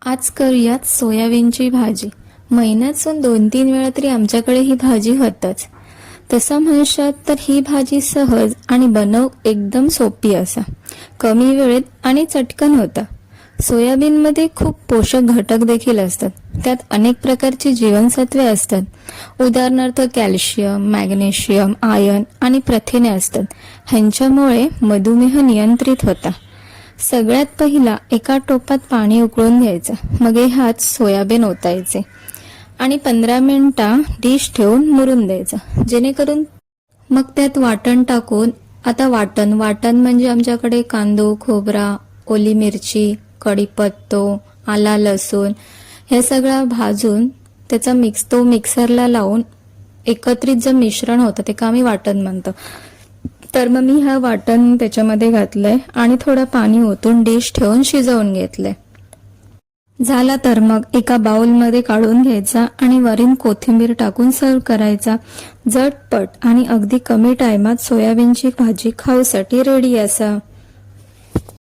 आज करूयात सोयाबीनची भाजी. महिन्यातून 2-3 वेळा तरी आमच्याकडे ही भाजी होतच. तसं म्हणशात तर ही भाजी सहज आणि बनव एकदम सोपी असा. कमी वेळेत आणि चटकन होता. सोयाबीनमध्ये खूप पोषक घटक देखील असतात. त्यात अनेक प्रकारची जीवनसत्वे असतात. उदाहरणार्थ कॅल्शियम, मॅग्नेशियम, आयर्न आणि प्रथिने असतात. ह्यांच्यामुळे मधुमेह नियंत्रित होता. सगळ्यात पहिला एका टोपात पाणी उकळून घ्यायचं. मग ह्यात सोयाबीन ओतायचे आणि 15 मिनिटं डिश ठेवून मुरून द्यायचं, जेणेकरून मग त्यात वाटण टाकून आता वाटण म्हणजे आमच्याकडे कांदो, खोबरा, ओली मिरची, कढीपत्तो, आला लसूण हे सगळं भाजून त्याचा मिक्सरला लावून एकत्रित जे मिश्रण होतं ते का आम्ही वाटण म्हणतो. तर मग मी हा वाटण त्याच्यामध्ये घातलंय आणि थोडं पाणी ओतून डिश ठेवून शिजवून घेतलंय. झाला तर मग एका बाउलमध्ये काढून घ्यायचा आणि वरून कोथिंबीर टाकून सर्व करायचा. झटपट आणि अगदी कमी टायमात सोयाबीनची भाजी खाऊसाठी रेडी असा.